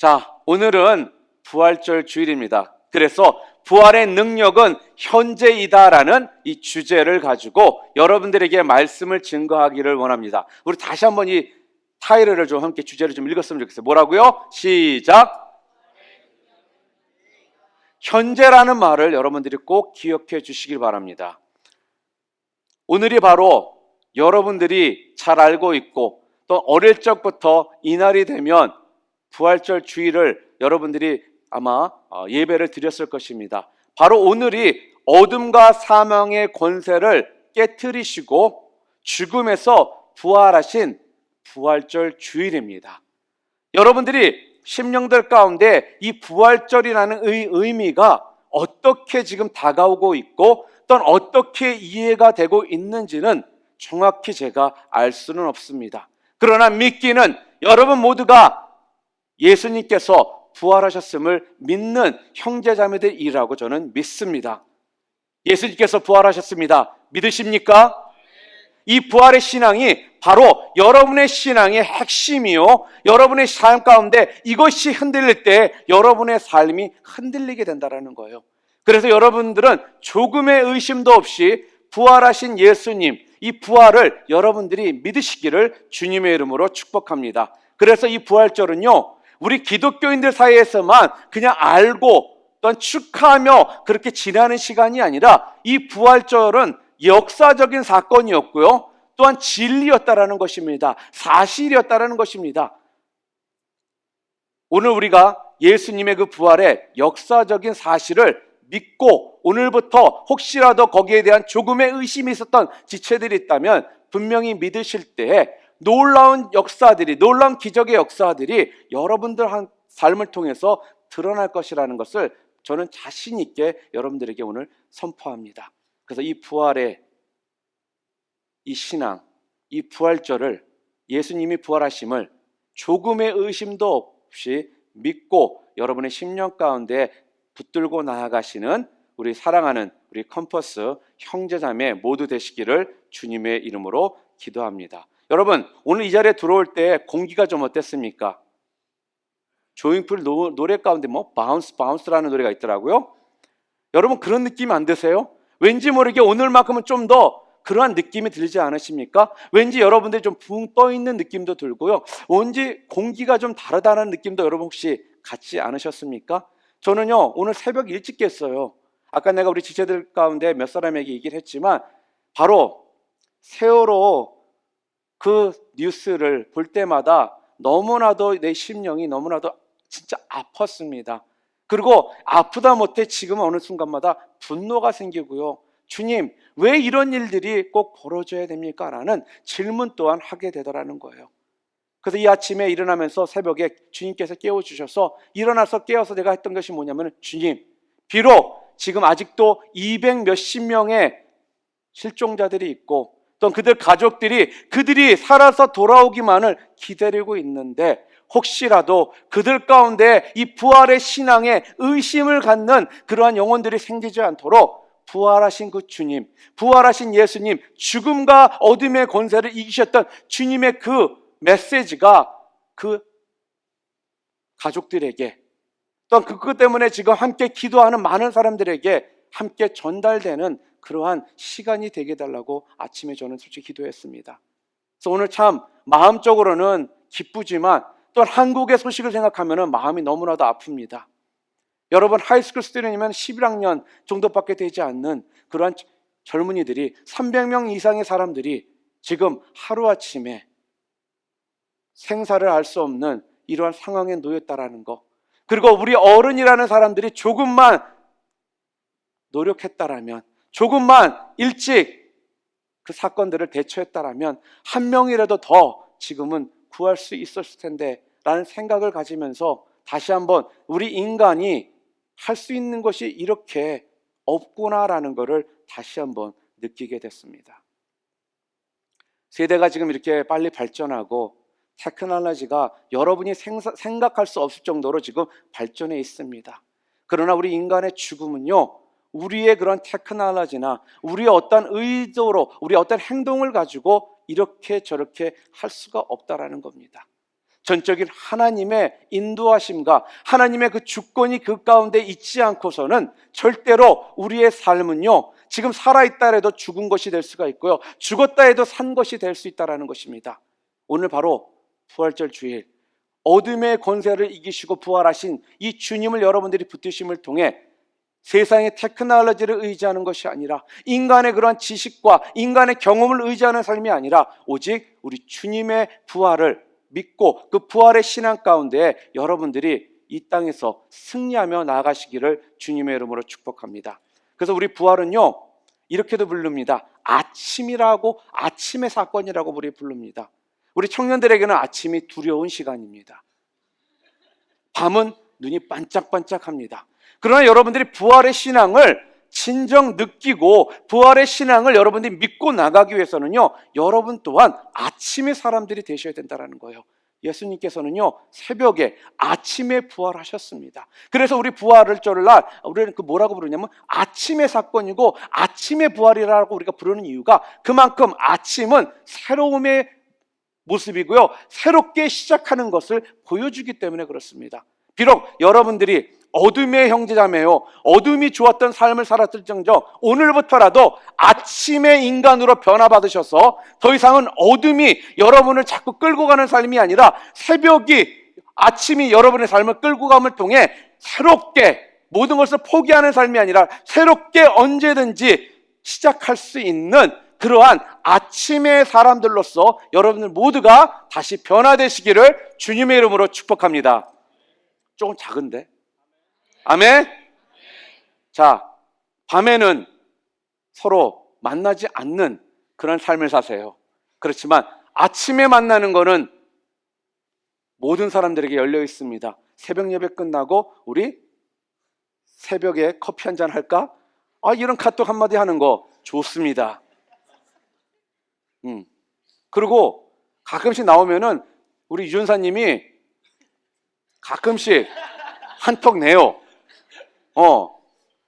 자, 오늘은 부활절 주일입니다. 그래서 부활의 능력은 현재이다라는 이 주제를 가지고 여러분들에게 말씀을 증거하기를 원합니다. 우리 다시 한번 이 타이틀을 좀 함께 주제를 좀 읽었으면 좋겠어요. 뭐라고요? 시작! 현재라는 말을 여러분들이 꼭 기억해 주시길 바랍니다. 오늘이 바로 여러분들이 잘 알고 있고 또 어릴 적부터 이날이 되면 부활절 주일을 여러분들이 아마 예배를 드렸을 것입니다. 바로 오늘이 어둠과 사망의 권세를 깨트리시고 죽음에서 부활하신 부활절 주일입니다. 여러분들이 심령들 가운데 이 부활절이라는 의미가 어떻게 지금 다가오고 있고 또 어떻게 이해가 되고 있는지는 정확히 제가 알 수는 없습니다. 그러나 믿기는 여러분 모두가 예수님께서 부활하셨음을 믿는 형제자매들이라고 저는 믿습니다. 예수님께서 부활하셨습니다. 믿으십니까? 이 부활의 신앙이 바로 여러분의 신앙의 핵심이요, 여러분의 삶 가운데 이것이 흔들릴 때 여러분의 삶이 흔들리게 된다는 거예요. 그래서 여러분들은 조금의 의심도 없이 부활하신 예수님, 이 부활을 여러분들이 믿으시기를 주님의 이름으로 축복합니다. 그래서 이 부활절은요, 우리 기독교인들 사이에서만 그냥 알고 또한 축하하며 그렇게 지나는 시간이 아니라 이 부활절은 역사적인 사건이었고요, 또한 진리였다라는 것입니다. 사실이었다라는 것입니다. 오늘 우리가 예수님의 그 부활의 역사적인 사실을 믿고 오늘부터 혹시라도 거기에 대한 조금의 의심이 있었던 지체들이 있다면 분명히 믿으실 때에 놀라운 역사들이, 놀라운 기적의 역사들이 여러분들 한 삶을 통해서 드러날 것이라는 것을 저는 자신 있게 여러분들에게 오늘 선포합니다. 그래서 이 부활의 이 신앙, 이 부활절을, 예수님이 부활하심을 조금의 의심도 없이 믿고 여러분의 심령 가운데 붙들고 나아가시는 우리 사랑하는 우리 캠퍼스 형제자매 모두 되시기를 주님의 이름으로 기도합니다. 여러분, 오늘 이 자리에 들어올 때 공기가 좀 어땠습니까? 조용필 노래 가운데 바운스라는 노래가 있더라고요. 여러분 그런 느낌 안 드세요? 왠지 모르게 오늘만큼은 좀 더 그러한 느낌이 들지 않으십니까? 왠지 여러분들이 좀 붕 떠 있는 느낌도 들고요, 왠지 공기가 좀 다르다는 느낌도 여러분 혹시 갖지 않으셨습니까? 저는요 오늘 새벽 일찍 깼어요. 아까 내가 우리 지체들 가운데 몇 사람에게 얘기를 했지만 바로 세월호 그 뉴스를 볼 때마다 너무나도 내 심령이 너무나도 진짜 아팠습니다. 그리고 아프다 못해 지금 어느 순간마다 분노가 생기고요, 주님 왜 이런 일들이 꼭 벌어져야 됩니까? 라는 질문 또한 하게 되더라는 거예요. 그래서 이 아침에 일어나면서 새벽에 주님께서 깨워주셔서 일어나서 깨어서 내가 했던 것이 뭐냐면, 주님 비록 지금 아직도 200 몇십 명의 실종자들이 있고 또 그들 가족들이 그들이 살아서 돌아오기만을 기다리고 있는데 혹시라도 그들 가운데 이 부활의 신앙에 의심을 갖는 그러한 영혼들이 생기지 않도록 부활하신 그 주님, 부활하신 예수님, 죽음과 어둠의 권세를 이기셨던 주님의 그 메시지가 그 가족들에게 또 그것 때문에 지금 함께 기도하는 많은 사람들에게 함께 전달되는 그러한 시간이 되게 해달라고 아침에 저는 솔직히 기도했습니다. 그래서 오늘 참 마음적으로는 기쁘지만 또 한국의 소식을 생각하면 마음이 너무나도 아픕니다. 여러분 하이스쿨 스튜던이면 11학년 정도밖에 되지 않는 그러한 젊은이들이 300명 이상의 사람들이 지금 하루아침에 생사를 알 수 없는 이러한 상황에 놓였다라는 거, 그리고 우리 어른이라는 사람들이 조금만 노력했다라면, 조금만 일찍 그 사건들을 대처했다라면 한 명이라도 더 지금은 구할 수 있었을 텐데 라는 생각을 가지면서 다시 한번 우리 인간이 할 수 있는 것이 이렇게 없구나라는 것을 다시 한번 느끼게 됐습니다. 세대가 지금 이렇게 빨리 발전하고 테크놀로지가 여러분이 생각할 수 없을 정도로 지금 발전해 있습니다. 그러나 우리 인간의 죽음은요, 우리의 그런 테크놀로지나 우리의 어떤 의도로 우리의 어떤 행동을 가지고 이렇게 저렇게 할 수가 없다라는 겁니다. 전적인 하나님의 인도하심과 하나님의 그 주권이 그 가운데 있지 않고서는 절대로 우리의 삶은요, 지금 살아있다 해도 죽은 것이 될 수가 있고요, 죽었다 해도 산 것이 될 수 있다는 것입니다. 오늘 바로 부활절 주일, 어둠의 권세를 이기시고 부활하신 이 주님을 여러분들이 붙드심을 통해 세상의 테크놀로지를 의지하는 것이 아니라, 인간의 그러한 지식과 인간의 경험을 의지하는 삶이 아니라 오직 우리 주님의 부활을 믿고 그 부활의 신앙 가운데 여러분들이 이 땅에서 승리하며 나아가시기를 주님의 이름으로 축복합니다. 그래서 우리 부활은요, 이렇게도 부릅니다. 아침이라고, 아침의 사건이라고 우리 부릅니다. 우리 청년들에게는 아침이 두려운 시간입니다. 밤은 눈이 반짝반짝합니다. 그러나 여러분들이 부활의 신앙을 진정 느끼고 부활의 신앙을 여러분들이 믿고 나가기 위해서는요, 여러분 또한 아침의 사람들이 되셔야 된다는 거예요. 예수님께서는요, 새벽에 아침에 부활하셨습니다. 그래서 우리 부활을 절날 우리는 그 뭐라고 부르냐면 아침의 사건이고 아침의 부활이라고 우리가 부르는 이유가 그만큼 아침은 새로움의 모습이고요, 새롭게 시작하는 것을 보여주기 때문에 그렇습니다. 비록 여러분들이 어둠의 형제자매요, 어둠이 좋았던 삶을 살았을정정 오늘부터라도 아침의 인간으로 변화받으셔서 더 이상은 어둠이 여러분을 자꾸 끌고 가는 삶이 아니라 새벽이, 아침이 여러분의 삶을 끌고 감을 통해 새롭게 모든 것을 포기하는 삶이 아니라 새롭게 언제든지 시작할 수 있는 그러한 아침의 사람들로서 여러분들 모두가 다시 변화되시기를 주님의 이름으로 축복합니다. 조금 작은데? 아멘? 자, 밤에는 서로 만나지 않는 그런 삶을 사세요. 그렇지만 아침에 만나는 거는 모든 사람들에게 열려 있습니다. 새벽 예배 끝나고 우리 새벽에 커피 한잔 할까? 이런 카톡 한마디 하는 거 좋습니다. 그리고 가끔씩 나오면은 우리 유전사님이 가끔씩 한턱 내요.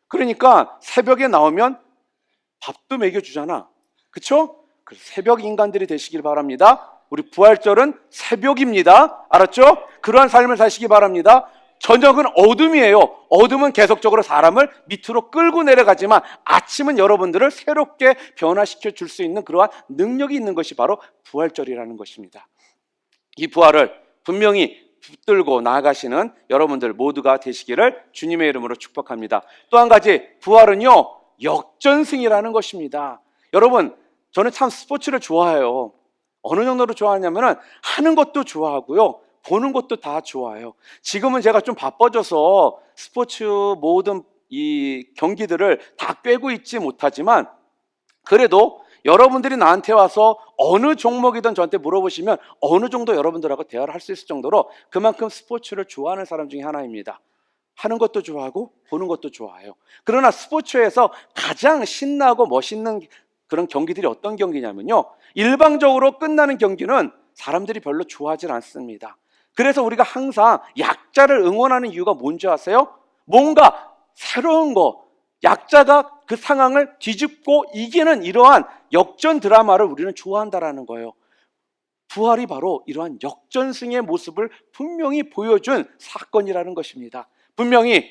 그러니까 새벽에 나오면 밥도 먹여주잖아. 그쵸? 새벽 인간들이 되시길 바랍니다. 우리 부활절은 새벽입니다. 알았죠? 그러한 삶을 사시기 바랍니다. 저녁은 어둠이에요. 어둠은 계속적으로 사람을 밑으로 끌고 내려가지만 아침은 여러분들을 새롭게 변화시켜 줄 수 있는 그러한 능력이 있는 것이 바로 부활절이라는 것입니다. 이 부활을 분명히 붙들고 나아가시는 여러분들 모두가 되시기를 주님의 이름으로 축복합니다. 또 한 가지, 부활은요, 역전승이라는 것입니다. 여러분, 저는 참 스포츠를 좋아해요. 어느 정도로 좋아하냐면은 하는 것도 좋아하고요, 보는 것도 다 좋아해요. 지금은 제가 좀 바빠져서 스포츠 모든 이 경기들을 다 꿰고 있지 못하지만, 그래도 여러분들이 나한테 와서 어느 종목이든 저한테 물어보시면 어느 정도 여러분들하고 대화를 할 수 있을 정도로 그만큼 스포츠를 좋아하는 사람 중에 하나입니다. 하는 것도 좋아하고 보는 것도 좋아해요. 그러나 스포츠에서 가장 신나고 멋있는 그런 경기들이 어떤 경기냐면요, 일방적으로 끝나는 경기는 사람들이 별로 좋아하지 않습니다. 그래서 우리가 항상 약자를 응원하는 이유가 뭔지 아세요? 뭔가 새로운 거, 약자가 그 상황을 뒤집고 이기는 이러한 역전 드라마를 우리는 좋아한다라는 거예요. 부활이 바로 이러한 역전승의 모습을 분명히 보여준 사건이라는 것입니다. 분명히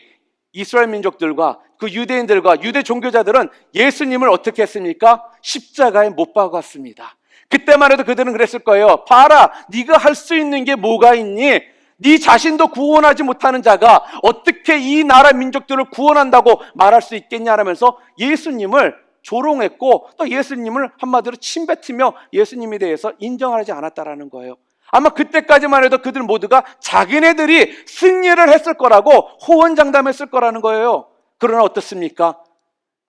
이스라엘 민족들과 그 유대인들과 유대 종교자들은 예수님을 어떻게 했습니까? 십자가에 못 박았습니다. 그때만 해도 그들은 그랬을 거예요. 봐라, 네가 할 수 있는 게 뭐가 있니? 네 자신도 구원하지 못하는 자가 어떻게 이 나라 민족들을 구원한다고 말할 수 있겠냐라면서 예수님을 조롱했고, 또 예수님을 한마디로 침뱉으며 예수님에 대해서 인정하지 않았다라는 거예요. 아마 그때까지만 해도 그들 모두가 자기네들이 승리를 했을 거라고 호언장담했을 거라는 거예요. 그러나 어떻습니까?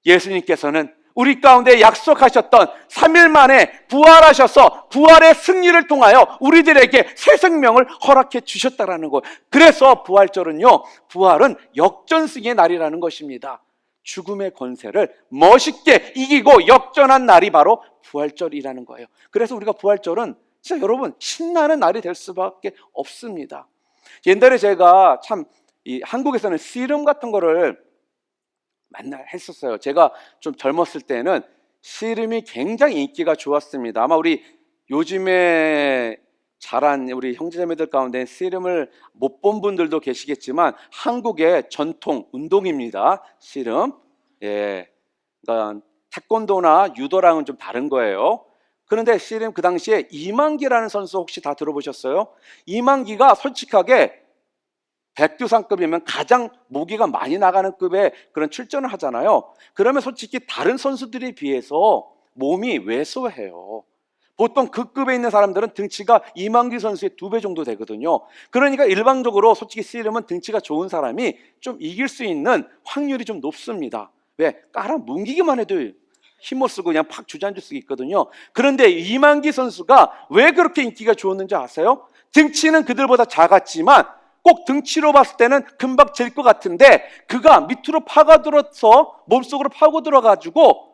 예수님께서는 우리 가운데 약속하셨던 3일 만에 부활하셔서 부활의 승리를 통하여 우리들에게 새 생명을 허락해 주셨다라는 거예요. 그래서 부활절은요, 부활은 역전승의 날이라는 것입니다. 죽음의 권세를 멋있게 이기고 역전한 날이 바로 부활절이라는 거예요. 그래서 우리가 부활절은 진짜 여러분 신나는 날이 될 수밖에 없습니다. 옛날에 제가 참 이 한국에서는 씨름 같은 거를 맨날 했었어요. 제가 좀 젊었을 때는 씨름이 굉장히 인기가 좋았습니다. 아마 우리 요즘에 잘한 우리 형제자매들 가운데 씨름을 못 본 분들도 계시겠지만 한국의 전통 운동입니다. 씨름. 예. 그러니까 태권도나 유도랑은 좀 다른 거예요. 그런데 씨름 그 당시에 이만기라는 선수 혹시 다 들어보셨어요? 이만기가 솔직하게 백두산급이면 가장 무게가 많이 나가는 급의 그런 출전을 하잖아요. 그러면 솔직히 다른 선수들에 비해서 몸이 왜소해요. 보통 그 급에 있는 사람들은 등치가 이만기 선수의 2배 정도 되거든요. 그러니까 일반적으로 솔직히 씨름은 등치가 좋은 사람이 좀 이길 수 있는 확률이 좀 높습니다. 왜? 깔아 뭉기기만 해도 힘못 쓰고 그냥 팍 주저앉을 수 있거든요. 그런데 이만기 선수가 왜 그렇게 인기가 좋았는지 아세요? 등치는 그들보다 작았지만 꼭 등치로 봤을 때는 금방 질 것 같은데 그가 밑으로 파고들어서 몸속으로 파고들어가지고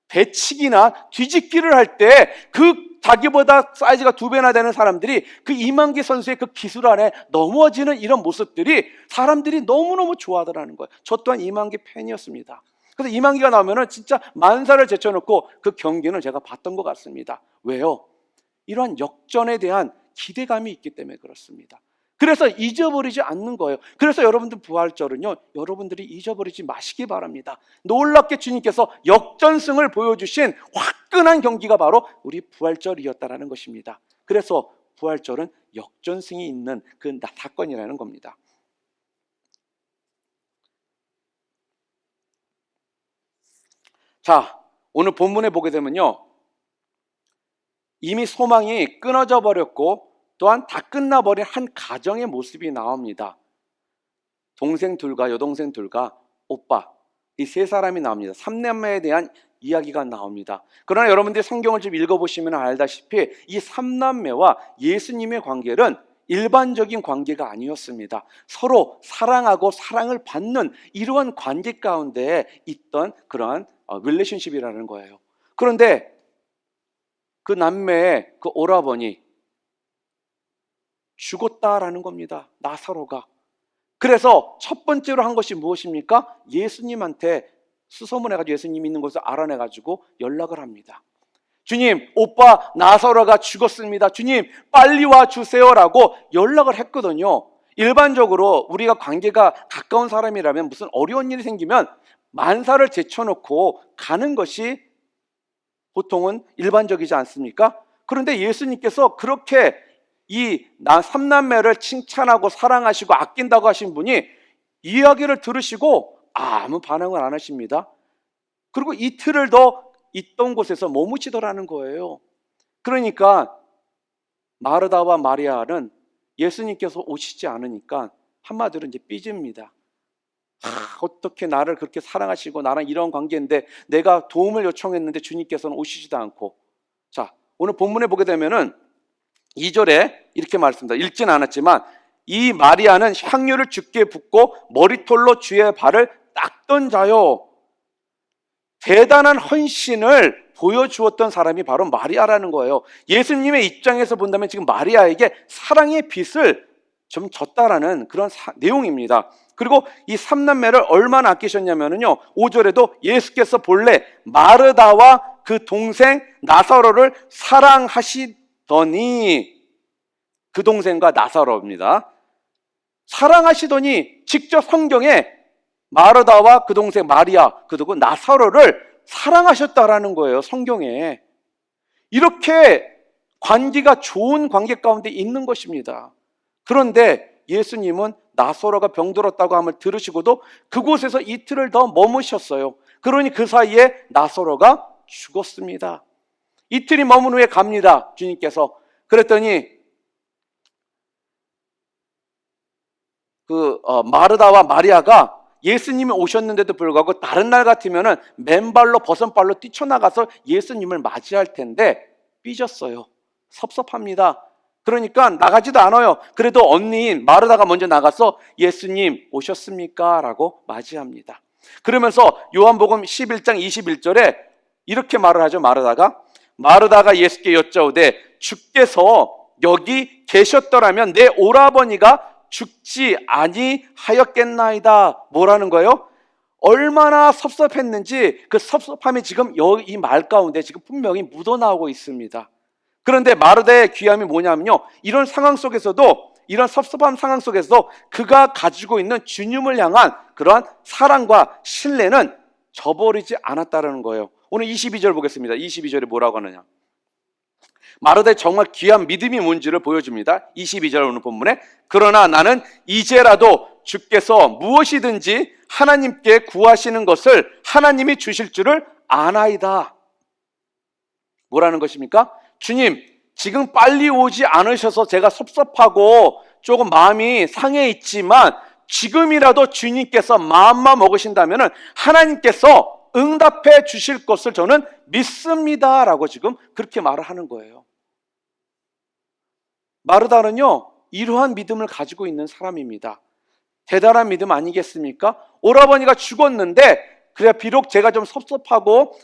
배치기나 뒤집기를 할 때 그 자기보다 사이즈가 2배나 되는 사람들이 그 이만기 선수의 그 기술 안에 넘어지는 이런 모습들이 사람들이 너무너무 좋아하더라는 거예요. 저 또한 이만기 팬이었습니다. 그래서 이만기가 나오면은 진짜 만사를 제쳐놓고 그 경기는 제가 봤던 것 같습니다. 왜요? 이러한 역전에 대한 기대감이 있기 때문에 그렇습니다. 그래서 잊어버리지 않는 거예요. 그래서 여러분들 부활절은요, 여러분들이 잊어버리지 마시기 바랍니다. 놀랍게 주님께서 역전승을 보여주신 화끈한 경기가 바로 우리 부활절이었다라는 것입니다. 그래서 부활절은 역전승이 있는 그 사건이라는 겁니다. 자, 오늘 본문에 보게 되면요, 이미 소망이 끊어져 버렸고 또한 다 끝나버린 한 가정의 모습이 나옵니다. 동생 둘과 여동생 둘과 오빠, 이 세 사람이 나옵니다. 3남매에 대한 이야기가 나옵니다. 그러나 여러분들이 성경을 좀 읽어보시면 알다시피 이 3남매와 예수님의 관계는 일반적인 관계가 아니었습니다. 서로 사랑하고 사랑을 받는 이러한 관계 가운데 있던 그러한 릴레이션십이라는 거예요. 그런데 그 남매의 그 오라버니 죽었다라는 겁니다. 나사로가. 그래서 첫 번째로 한 것이 무엇입니까? 예수님한테 수소문해가지고 예수님 있는 곳을 알아내가지고 연락을 합니다. 주님, 오빠 나사로가 죽었습니다. 주님, 빨리 와주세요라고 연락을 했거든요. 일반적으로 우리가 관계가 가까운 사람이라면 무슨 어려운 일이 생기면 만사를 제쳐놓고 가는 것이 보통은 일반적이지 않습니까? 그런데 예수님께서 그렇게 이 3남매를 칭찬하고 사랑하시고 아낀다고 하신 분이 이야기를 들으시고 아무 반응을 안 하십니다. 그리고 이틀을 더 있던 곳에서 머무시더라는 거예요. 그러니까 마르다와 마리아는 예수님께서 오시지 않으니까 한마디로 이제 삐집니다. 어떻게 나를 그렇게 사랑하시고 나랑 이런 관계인데 내가 도움을 요청했는데 주님께서는 오시지도 않고. 자, 오늘 본문에 보게 되면은 2절에 이렇게 말씀합니다. 읽지는 않았지만 이 마리아는 향유를 주께 붓고 머리털로 주의 발을 닦던 자요. 대단한 헌신을 보여주었던 사람이 바로 마리아라는 거예요. 예수님의 입장에서 본다면 지금 마리아에게 사랑의 빚을 좀 졌다라는 그런 내용입니다. 그리고 이 3남매를 얼마나 아끼셨냐면요, 5절에도 예수께서 본래 마르다와 그 동생 나사로를 사랑하시더니, 그 동생과 나사로입니다. 사랑하시더니 직접 성경에 마르다와 그 동생 마리아 그리고 나사로를 사랑하셨다라는 거예요. 성경에 이렇게 관계가 좋은 관계 가운데 있는 것입니다. 그런데 예수님은 나사로가 병들었다고 함을 들으시고도 그곳에서 이틀을 더 머무셨어요. 그러니 그 사이에 나사로가 죽었습니다. 이틀이 머문 후에 갑니다. 주님께서. 그랬더니 마르다와 마리아가 예수님이 오셨는데도 불구하고 다른 날 같으면은 맨발로 버선발로 뛰쳐나가서 예수님을 맞이할 텐데 삐졌어요. 섭섭합니다. 그러니까 나가지도 않아요. 그래도 언니인 마르다가 먼저 나가서 예수님 오셨습니까? 라고 맞이합니다. 그러면서 요한복음 11장 21절에 이렇게 말을 하죠. 마르다가 예수께 여짜오되 주께서 여기 계셨더라면 내 오라버니가 죽지 아니하였겠나이다. 뭐라는 거예요? 얼마나 섭섭했는지 그 섭섭함이 지금 이 말 가운데 지금 분명히 묻어나오고 있습니다. 그런데 마르다의 귀함이 뭐냐면요, 이런 상황 속에서도, 이런 섭섭한 상황 속에서도 그가 가지고 있는 주님을 향한 그러한 사랑과 신뢰는 저버리지 않았다는 거예요. 오늘 22절 보겠습니다. 22절에 뭐라고 하느냐, 마르다의 정말 귀한 믿음이 뭔지를 보여줍니다. 22절 오늘 본문에, 그러나 나는 이제라도 주께서 무엇이든지 하나님께 구하시는 것을 하나님이 주실 줄을 아나이다. 뭐라는 것입니까? 주님, 지금 빨리 오지 않으셔서 제가 섭섭하고 조금 마음이 상해 있지만 지금이라도 주님께서 마음만 먹으신다면 하나님께서 응답해 주실 것을 저는 믿습니다 라고 지금 그렇게 말을 하는 거예요. 마르다는요, 이러한 믿음을 가지고 있는 사람입니다. 대단한 믿음 아니겠습니까? 오라버니가 죽었는데, 그래 비록 제가 좀 섭섭하고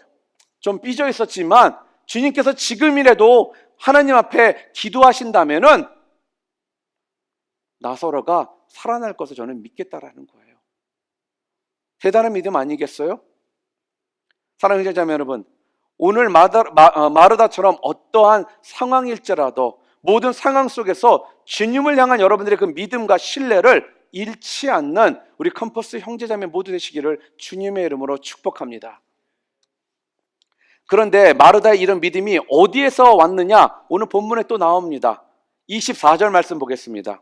좀 삐져 있었지만 주님께서 지금이라도 하나님 앞에 기도하신다면은 나사로가 살아날 것을 저는 믿겠다라는 거예요. 대단한 믿음 아니겠어요? 사랑하는 형제자매 여러분, 오늘 마르다처럼 어떠한 상황일지라도 모든 상황 속에서 주님을 향한 여러분들의 그 믿음과 신뢰를 잃지 않는 우리 캠퍼스 형제자매 모두 되시기를 주님의 이름으로 축복합니다. 그런데 마르다의 이런 믿음이 어디에서 왔느냐? 오늘 본문에 또 나옵니다. 24절 말씀 보겠습니다.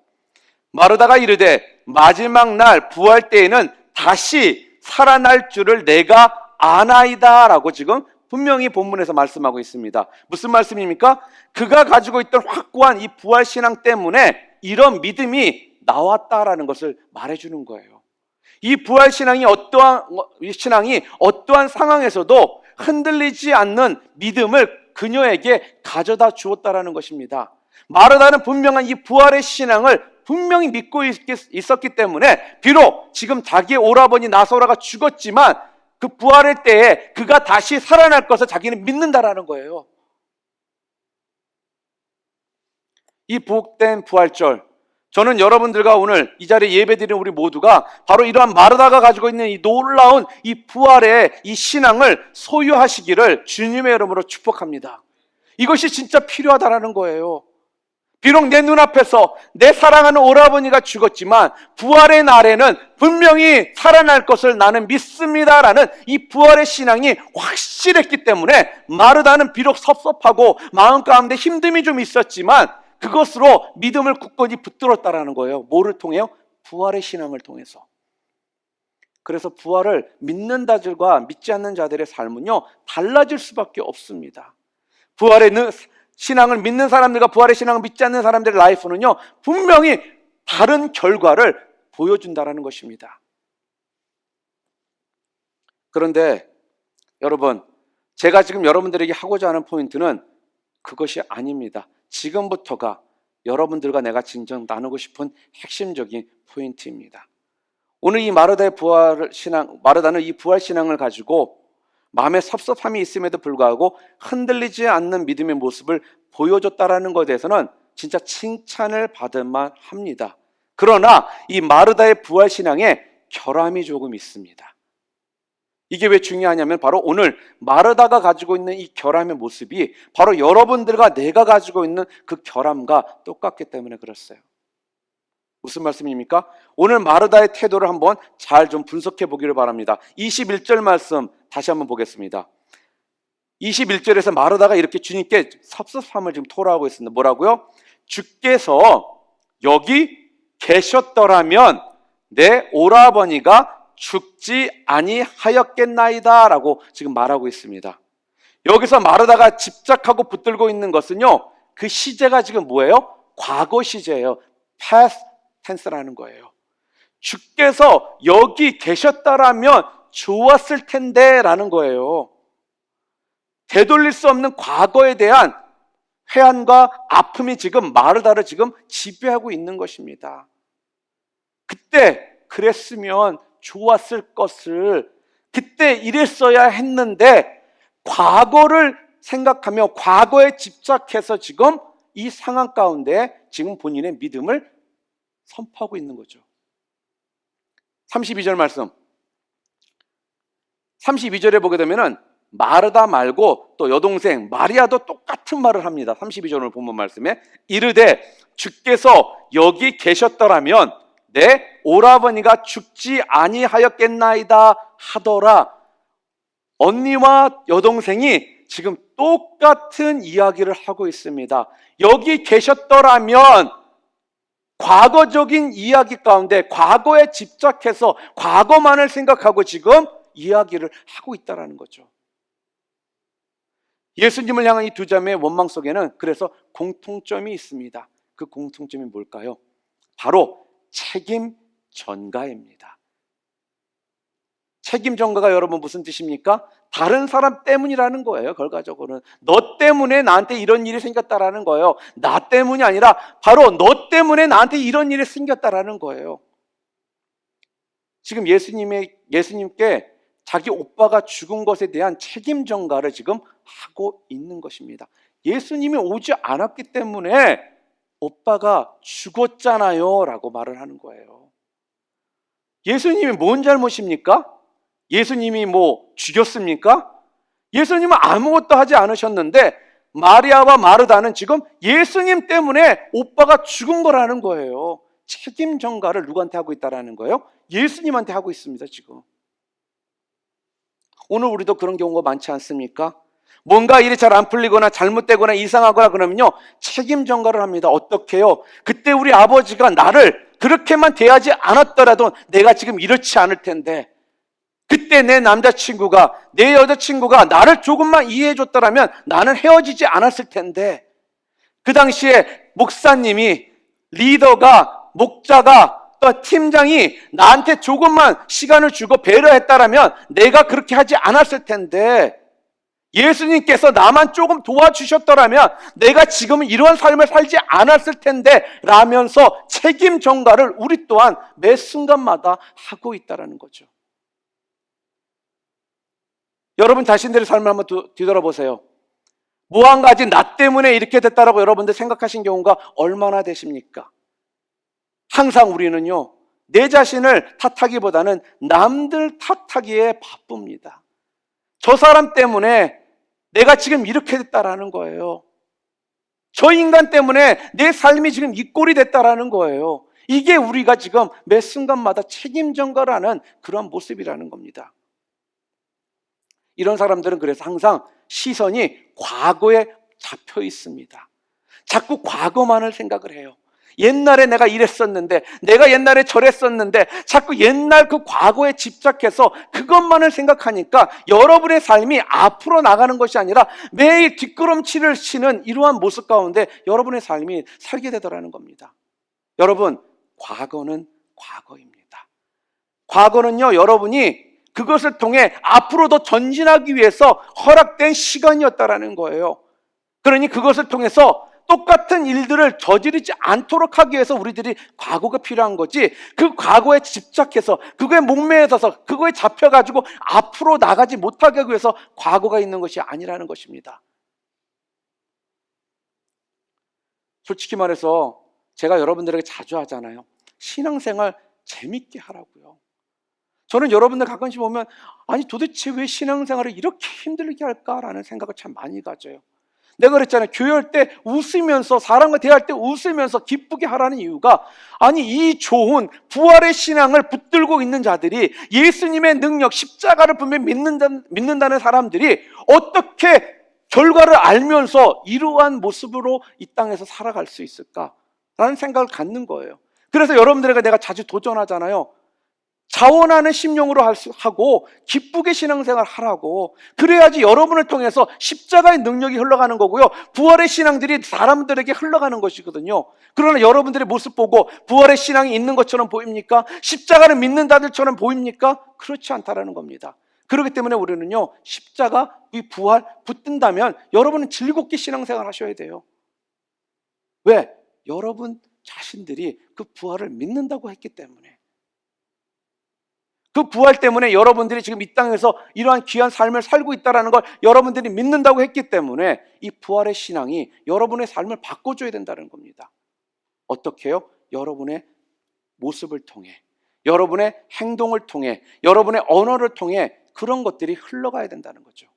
마르다가 이르되 마지막 날 부활 때에는 다시 살아날 줄을 내가 아나이다 라고 지금 분명히 본문에서 말씀하고 있습니다. 무슨 말씀입니까? 그가 가지고 있던 확고한 이 부활신앙 때문에 이런 믿음이 나왔다라는 것을 말해주는 거예요. 이 부활신앙이 어떠한 상황에서도 흔들리지 않는 믿음을 그녀에게 가져다 주었다라는 것입니다. 마르다는 분명한 이 부활의 신앙을 분명히 믿고 있었기 때문에 비록 지금 자기의 오라버니 나사로가 죽었지만 그 부활의 때에 그가 다시 살아날 것을 자기는 믿는다라는 거예요. 이 복된 부활절, 저는 여러분들과 오늘 이 자리에 예배드리는 우리 모두가 바로 이러한 마르다가 가지고 있는 이 놀라운 이 부활의 이 신앙을 소유하시기를 주님의 이름으로 축복합니다. 이것이 진짜 필요하다라는 거예요. 비록 내 눈앞에서 내 사랑하는 오라버니가 죽었지만 부활의 날에는 분명히 살아날 것을 나는 믿습니다라는 이 부활의 신앙이 확실했기 때문에 마르다는 비록 섭섭하고 마음 가운데 힘듦이 좀 있었지만 그것으로 믿음을 굳건히 붙들었다라는 거예요. 뭐를 통해요? 부활의 신앙을 통해서. 그래서 부활을 믿는 자들과 믿지 않는 자들의 삶은요, 달라질 수밖에 없습니다. 부활의 신앙을 믿는 사람들과 부활의 신앙을 믿지 않는 사람들의 라이프는요, 분명히 다른 결과를 보여준다는 것입니다. 그런데 여러분, 제가 지금 여러분들에게 하고자 하는 포인트는 그것이 아닙니다. 지금부터가 여러분들과 내가 진정 나누고 싶은 핵심적인 포인트입니다. 오늘 이 마르다는 이 부활 신앙을 가지고 마음에 섭섭함이 있음에도 불구하고 흔들리지 않는 믿음의 모습을 보여줬다라는 것에 대해서는 진짜 칭찬을 받을 만합니다. 그러나 이 마르다의 부활 신앙에 결함이 조금 있습니다. 이게 왜 중요하냐면 바로 오늘 마르다가 가지고 있는 이 결함의 모습이 바로 여러분들과 내가 가지고 있는 그 결함과 똑같기 때문에 그렇어요. 무슨 말씀입니까? 오늘 마르다의 태도를 한번 잘 좀 분석해 보기를 바랍니다. 21절 말씀 다시 한번 보겠습니다. 21절에서 마르다가 이렇게 주님께 섭섭함을 지금 토로하고 있습니다. 뭐라고요? 주께서 여기 계셨더라면 내 오라버니가 죽지 아니하였겠나이다 라고 지금 말하고 있습니다. 여기서 마르다가 집착하고 붙들고 있는 것은요, 그 시제가 지금 뭐예요? 과거 시제예요. past tense라는 거예요. 주께서 여기 계셨다라면 좋았을 텐데 라는 거예요. 되돌릴 수 없는 과거에 대한 회한과 아픔이 지금 마르다를 지금 지배하고 있는 것입니다. 그때 그랬으면 좋았을 것을, 그때 이랬어야 했는데 과거를 생각하며 과거에 집착해서 지금 이 상황 가운데 지금 본인의 믿음을 선포하고 있는 거죠. 32절 말씀, 32절에 보게 되면은 마르다 말고 또 여동생 마리아도 똑같은 말을 합니다. 32절 본문 말씀에 이르되 주께서 여기 계셨더라면 내 오라버니가 죽지 아니하였겠나이다 하더라. 언니와 여동생이 지금 똑같은 이야기를 하고 있습니다. 여기 계셨더라면 과거적인 이야기 가운데 과거에 집착해서 과거만을 생각하고 지금 이야기를 하고 있다는 거죠. 예수님을 향한 이 두 자매의 원망 속에는 그래서 공통점이 있습니다. 그 공통점이 뭘까요? 바로 책임 전가입니다. 책임 전가가 여러분 무슨 뜻입니까? 다른 사람 때문이라는 거예요. 결과적으로는 너 때문에 나한테 이런 일이 생겼다라는 거예요. 나 때문이 아니라 바로 너 때문에 나한테 이런 일이 생겼다라는 거예요. 지금 예수님께 자기 오빠가 죽은 것에 대한 책임 전가를 지금 하고 있는 것입니다. 예수님이 오지 않았기 때문에 오빠가 죽었잖아요 라고 말을 하는 거예요. 예수님이 뭔 잘못입니까? 예수님이 뭐 죽였습니까? 예수님은 아무것도 하지 않으셨는데 마리아와 마르다는 지금 예수님 때문에 오빠가 죽은 거라는 거예요. 책임 전가를 누구한테 하고 있다라는 거예요? 예수님한테 하고 있습니다. 지금 오늘 우리도 그런 경우가 많지 않습니까? 뭔가 일이 잘 안 풀리거나 잘못되거나 이상하거나 그러면요 책임 전가를 합니다. 어떻게 해요? 그때 우리 아버지가 나를 그렇게만 대하지 않았더라도 내가 지금 이렇지 않을 텐데, 그때 내 남자친구가 내 여자친구가 나를 조금만 이해해 줬더라면 나는 헤어지지 않았을 텐데, 그 당시에 목사님이 리더가 목자가 또 팀장이 나한테 조금만 시간을 주고 배려했다라면 내가 그렇게 하지 않았을 텐데, 예수님께서 나만 조금 도와주셨더라면 내가 지금은 이러한 삶을 살지 않았을 텐데 라면서 책임 전가를 우리 또한 매 순간마다 하고 있다는 거죠. 여러분 자신들의 삶을 한번 뒤돌아보세요. 뭐 한 가지 나 때문에 이렇게 됐다라고 여러분들 생각하신 경우가 얼마나 되십니까? 항상 우리는요 내 자신을 탓하기보다는 남들 탓하기에 바쁩니다. 저 사람 때문에 내가 지금 이렇게 됐다라는 거예요. 저 인간 때문에 내 삶이 지금 이 꼴이 됐다라는 거예요. 이게 우리가 지금 매 순간마다 책임 전가라는 그런 모습이라는 겁니다. 이런 사람들은 그래서 항상 시선이 과거에 잡혀 있습니다. 자꾸 과거만을 생각을 해요. 옛날에 내가 이랬었는데, 내가 옛날에 저랬었는데, 자꾸 옛날 그 과거에 집착해서 그것만을 생각하니까 여러분의 삶이 앞으로 나가는 것이 아니라 매일 뒷걸음치를 치는 이러한 모습 가운데 여러분의 삶이 살게 되더라는 겁니다. 여러분, 과거는 과거입니다. 과거는요, 여러분이 그것을 통해 앞으로 더 전진하기 위해서 허락된 시간이었다라는 거예요. 그러니 그것을 통해서 똑같은 일들을 저지르지 않도록 하기 위해서 우리들이 과거가 필요한 거지, 그 과거에 집착해서 그거에 목매여서 그거에 잡혀가지고 앞으로 나가지 못하게 하기 위해서 과거가 있는 것이 아니라는 것입니다. 솔직히 말해서 제가 여러분들에게 자주 하잖아요. 신앙생활 재밌게 하라고요. 저는 여러분들 가끔씩 보면 아니 도대체 왜 신앙생활을 이렇게 힘들게 할까라는 생각을 참 많이 가져요. 내가 그랬잖아요. 교회할 때 웃으면서, 사람과 대할 때 웃으면서 기쁘게 하라는 이유가, 아니 이 좋은 부활의 신앙을 붙들고 있는 자들이, 예수님의 능력, 십자가를 분명히 믿는다는 사람들이 어떻게 결과를 알면서 이러한 모습으로 이 땅에서 살아갈 수 있을까라는 생각을 갖는 거예요. 그래서 여러분들에게 내가 자주 도전하잖아요. 자원하는 심령으로 하고 기쁘게 신앙생활 하라고. 그래야지 여러분을 통해서 십자가의 능력이 흘러가는 거고요, 부활의 신앙들이 사람들에게 흘러가는 것이거든요. 그러나 여러분들의 모습 보고 부활의 신앙이 있는 것처럼 보입니까? 십자가를 믿는 자들처럼 보입니까? 그렇지 않다라는 겁니다. 그렇기 때문에 우리는요 십자가, 이 부활 붙든다면 여러분은 즐겁게 신앙생활 하셔야 돼요. 왜? 여러분 자신들이 그 부활을 믿는다고 했기 때문에. 그 부활 때문에 여러분들이 지금 이 땅에서 이러한 귀한 삶을 살고 있다는 걸 여러분들이 믿는다고 했기 때문에 이 부활의 신앙이 여러분의 삶을 바꿔줘야 된다는 겁니다. 어떻게 해요? 여러분의 모습을 통해, 여러분의 행동을 통해, 여러분의 언어를 통해 그런 것들이 흘러가야 된다는 거죠.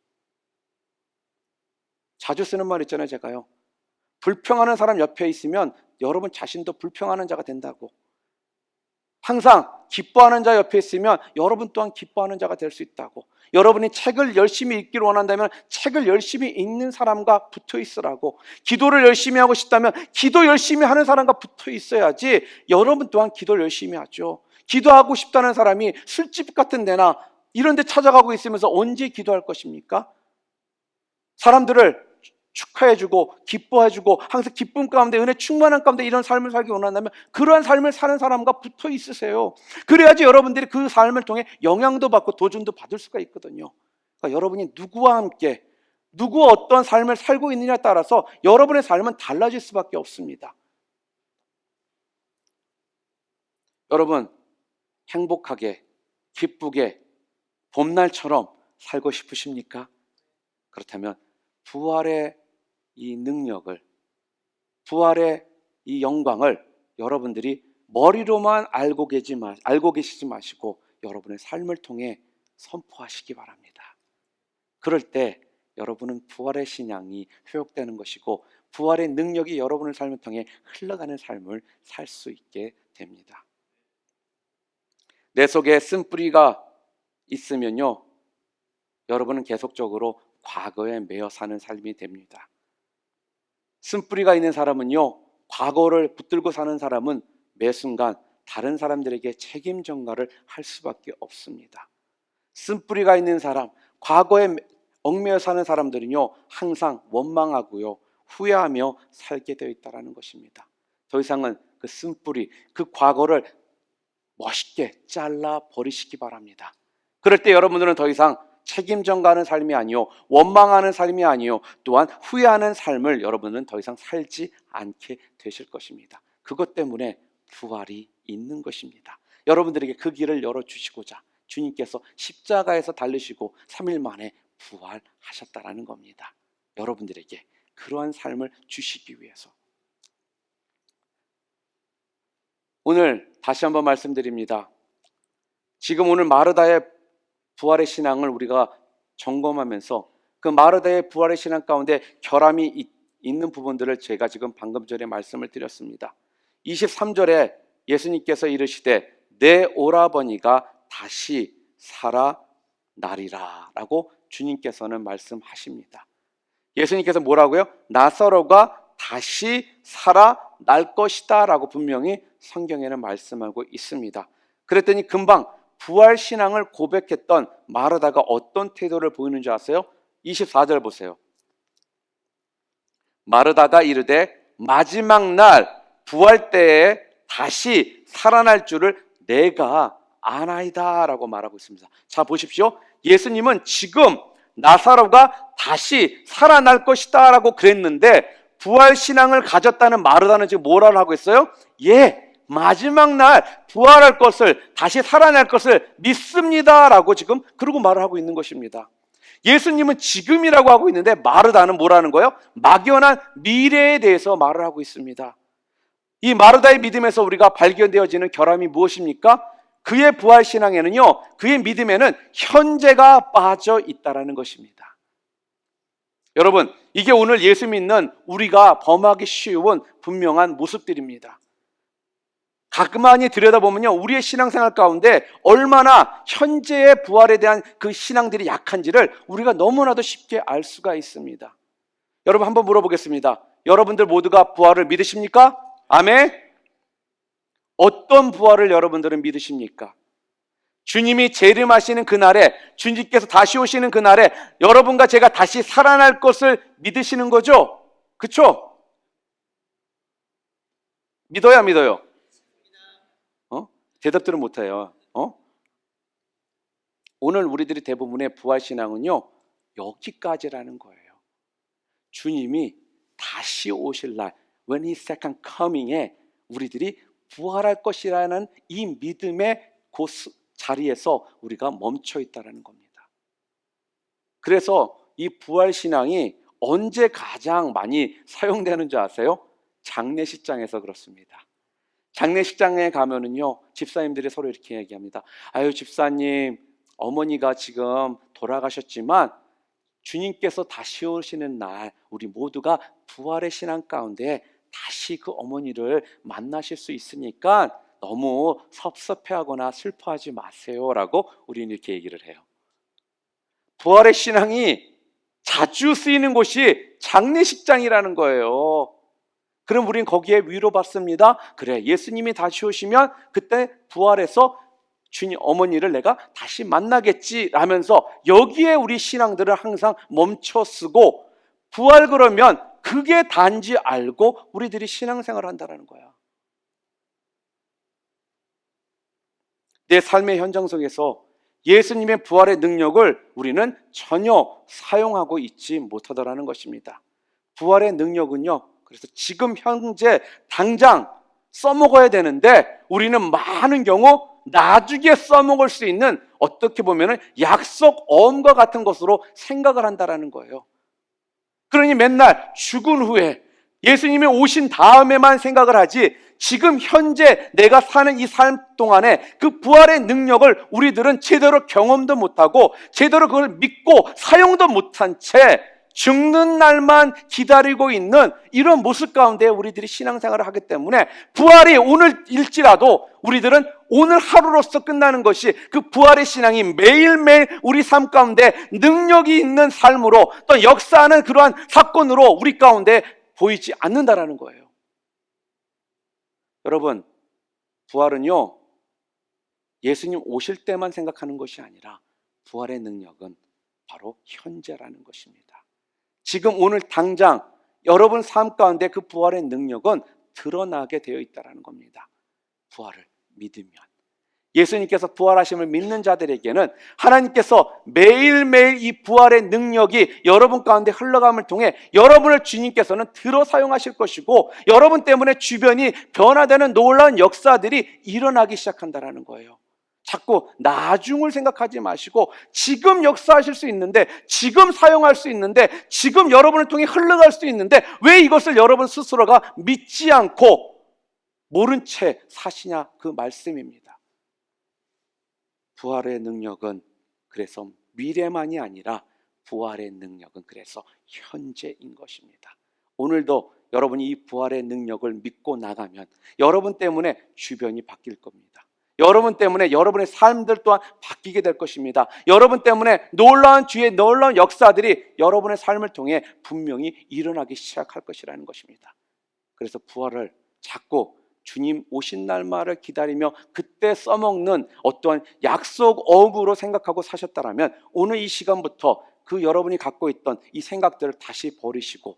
자주 쓰는 말 있잖아요, 제가요. 불평하는 사람 옆에 있으면 여러분 자신도 불평하는 자가 된다고. 항상 기뻐하는 자 옆에 있으면 여러분 또한 기뻐하는 자가 될 수 있다고. 여러분이 책을 열심히 읽기를 원한다면 책을 열심히 읽는 사람과 붙어 있으라고. 기도를 열심히 하고 싶다면 기도 열심히 하는 사람과 붙어 있어야지 여러분 또한 기도를 열심히 하죠. 기도하고 싶다는 사람이 술집 같은 데나 이런 데 찾아가고 있으면서 언제 기도할 것입니까? 사람들을 축하해주고 기뻐해주고 항상 기쁨 가운데 은혜 충만한 가운데 이런 삶을 살기 원한다면 그러한 삶을 사는 사람과 붙어 있으세요. 그래야지 여러분들이 그 삶을 통해 영향도 받고 도전도 받을 수가 있거든요. 그러니까 여러분이 누구와 함께 누구 어떤 삶을 살고 있느냐에 따라서 여러분의 삶은 달라질 수밖에 없습니다. 여러분 행복하게 기쁘게 봄날처럼 살고 싶으십니까? 그렇다면 부활의 이 능력을, 부활의 이 영광을 여러분들이 머리로만 알고 계시지 마시고 여러분의 삶을 통해 선포하시기 바랍니다. 그럴 때 여러분은 부활의 신앙이 회복되는 것이고 부활의 능력이 여러분의 삶을 통해 흘러가는 삶을 살 수 있게 됩니다. 내 속에 쓴뿌리가 있으면요, 여러분은 계속적으로 과거에 매여 사는 삶이 됩니다. 쓴뿌리가 있는 사람은요, 과거를 붙들고 사는 사람은 매 순간 다른 사람들에게 책임 전가를 할 수밖에 없습니다. 쓴뿌리가 있는 사람, 과거에 얽매여 사는 사람들은요, 항상 원망하고요, 후회하며 살게 되어 있다는 것입니다. 더 이상은 그 쓴뿌리, 그 과거를 멋있게 잘라 버리시기 바랍니다. 그럴 때 여러분들은 더 이상 책임 전가하는 삶이 아니요, 원망하는 삶이 아니요, 또한 후회하는 삶을 여러분은 더 이상 살지 않게 되실 것입니다. 그것 때문에 부활이 있는 것입니다. 여러분들에게 그 길을 열어주시고자 주님께서 십자가에서 달리시고 3일 만에 부활하셨다라는 겁니다. 여러분들에게 그러한 삶을 주시기 위해서. 오늘 다시 한번 말씀드립니다. 지금 오늘 마르다의 부활의 신앙을 우리가 점검하면서 그 마르다의 부활의 신앙 가운데 결함이 있는 부분들을 제가 지금 방금 전에 말씀을 드렸습니다. 23절에 예수님께서 이르시되 내 오라버니가 다시 살아나리라 라고 주님께서는 말씀하십니다. 예수님께서 뭐라고요? 나사로가 다시 살아날 것이다 라고 분명히 성경에는 말씀하고 있습니다. 그랬더니 금방 부활신앙을 고백했던 마르다가 어떤 태도를 보이는지 아세요? 24절 보세요. 마르다가 이르되 마지막 날 부활 때에 다시 살아날 줄을 내가 아나이다 라고 말하고 있습니다. 자 보십시오. 예수님은 지금 나사로가 다시 살아날 것이다 라고 그랬는데 부활신앙을 가졌다는 마르다는 지금 뭐라고 하고 있어요? 예, 마지막 날 부활할 것을, 다시 살아날 것을 믿습니다 라고 지금 그러고 말을 하고 있는 것입니다. 예수님은 지금이라고 하고 있는데 마르다는 뭐라는 거예요? 막연한 미래에 대해서 말을 하고 있습니다. 이 마르다의 믿음에서 우리가 발견되어지는 결함이 무엇입니까? 그의 부활신앙에는요, 그의 믿음에는 현재가 빠져 있다는 것입니다. 여러분, 이게 오늘 예수 믿는 우리가 범하기 쉬운 분명한 모습들입니다. 가만히 들여다보면요, 우리의 신앙생활 가운데 얼마나 현재의 부활에 대한 그 신앙들이 약한지를 우리가 너무나도 쉽게 알 수가 있습니다. 여러분 한번 물어보겠습니다. 여러분들 모두가 부활을 믿으십니까? 아멘. 어떤 부활을 여러분들은 믿으십니까? 주님이 재림하시는 그날에, 주님께서 다시 오시는 그날에 여러분과 제가 다시 살아날 것을 믿으시는 거죠? 그렇죠? 믿어요, 안 믿어요? 대답들은 못해요. 오늘 우리들이 대부분의 부활신앙은요, 여기까지라는 거예요. 주님이 다시 오실 날, when His second coming에 우리들이 부활할 것이라는 이 믿음의 그 자리에서 우리가 멈춰 있다는 겁니다. 그래서 이 부활신앙이 언제 가장 많이 사용되는 줄 아세요? 장례식장에서 그렇습니다. 장례식장에 가면은요, 집사님들이 서로 이렇게 얘기합니다. 아유, 집사님, 어머니가 지금 돌아가셨지만 주님께서 다시 오시는 날 우리 모두가 부활의 신앙 가운데 다시 그 어머니를 만나실 수 있으니까 너무 섭섭해하거나 슬퍼하지 마세요라고 우리는 이렇게 얘기를 해요. 부활의 신앙이 자주 쓰이는 곳이 장례식장이라는 거예요. 그럼 우린 거기에 위로받습니다. 그래, 예수님이 다시 오시면 그때 부활해서 주님 어머니를 내가 다시 만나겠지 라면서 여기에 우리 신앙들을 항상 멈춰 쓰고, 부활 그러면 그게 단지 알고 우리들이 신앙생활을 한다는 거야. 내 삶의 현장 속에서 예수님의 부활의 능력을 우리는 전혀 사용하고 있지 못하더라는 것입니다. 부활의 능력은요, 그래서 지금 현재 당장 써먹어야 되는데 우리는 많은 경우 나중에 써먹을 수 있는, 어떻게 보면 약속 어음과 같은 것으로 생각을 한다는 거예요. 그러니 맨날 죽은 후에 예수님이 오신 다음에만 생각을 하지, 지금 현재 내가 사는 이 삶 동안에 그 부활의 능력을 우리들은 제대로 경험도 못하고 제대로 그걸 믿고 사용도 못한 채 죽는 날만 기다리고 있는 이런 모습 가운데 우리들이 신앙생활을 하기 때문에, 부활이 오늘일지라도 우리들은 오늘 하루로서 끝나는 것이, 그 부활의 신앙이 매일매일 우리 삶 가운데 능력이 있는 삶으로 또 역사하는 그러한 사건으로 우리 가운데 보이지 않는다라는 거예요. 여러분, 부활은요, 예수님 오실 때만 생각하는 것이 아니라 부활의 능력은 바로 현재라는 것입니다. 지금 오늘 당장 여러분 삶 가운데 그 부활의 능력은 드러나게 되어 있다는 겁니다. 부활을 믿으면, 예수님께서 부활하심을 믿는 자들에게는 하나님께서 매일매일 이 부활의 능력이 여러분 가운데 흘러감을 통해 여러분을 주님께서는 들어 사용하실 것이고, 여러분 때문에 주변이 변화되는 놀라운 역사들이 일어나기 시작한다는 거예요. 자꾸 나중을 생각하지 마시고 지금 역사하실 수 있는데, 지금 사용할 수 있는데, 지금 여러분을 통해 흘러갈 수 있는데 왜 이것을 여러분 스스로가 믿지 않고 모른 채 사시냐, 그 말씀입니다. 부활의 능력은 그래서 미래만이 아니라 부활의 능력은 그래서 현재인 것입니다. 오늘도 여러분이 이 부활의 능력을 믿고 나가면 여러분 때문에 주변이 바뀔 겁니다. 여러분 때문에 여러분의 삶들 또한 바뀌게 될 것입니다. 여러분 때문에 놀라운 주의 놀라운 역사들이 여러분의 삶을 통해 분명히 일어나기 시작할 것이라는 것입니다. 그래서 부활을 자꾸 주님 오신 날만을 기다리며 그때 써먹는 어떠한 약속 어음으로 생각하고 사셨다라면, 오늘 이 시간부터 그 여러분이 갖고 있던 이 생각들을 다시 버리시고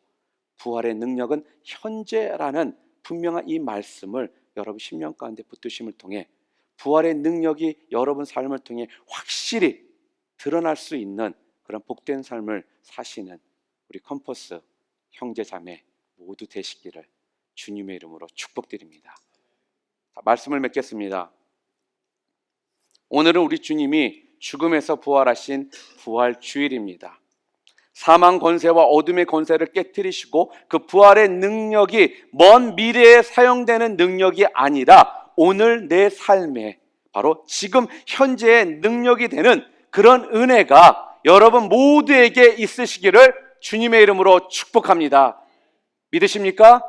부활의 능력은 현재라는 분명한 이 말씀을 여러분 심령 가운데 붙드심을 통해 부활의 능력이 여러분 삶을 통해 확실히 드러날 수 있는 그런 복된 삶을 사시는 우리 컴퍼스 형제 자매 모두 되시기를 주님의 이름으로 축복드립니다. 말씀을 맺겠습니다. 오늘은 우리 주님이 죽음에서 부활하신 부활 주일입니다. 사망 권세와 어둠의 권세를 깨뜨리시고 그 부활의 능력이 먼 미래에 사용되는 능력이 아니라 오늘 내 삶에 바로 지금 현재의 능력이 되는 그런 은혜가 여러분 모두에게 있으시기를 주님의 이름으로 축복합니다. 믿으십니까?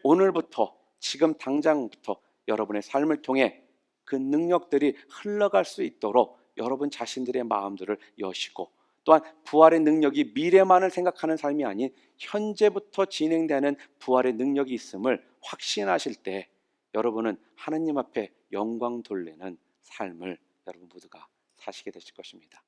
오늘부터, 지금 당장부터 여러분의 삶을 통해 그 능력들이 흘러갈 수 있도록 여러분 자신들의 마음들을 여시고, 또한 부활의 능력이 미래만을 생각하는 삶이 아닌 현재부터 진행되는 부활의 능력이 있음을 확신하실 때 여러분은 하나님 앞에 영광 돌리는 삶을 여러분 모두가 사시게 되실 것입니다.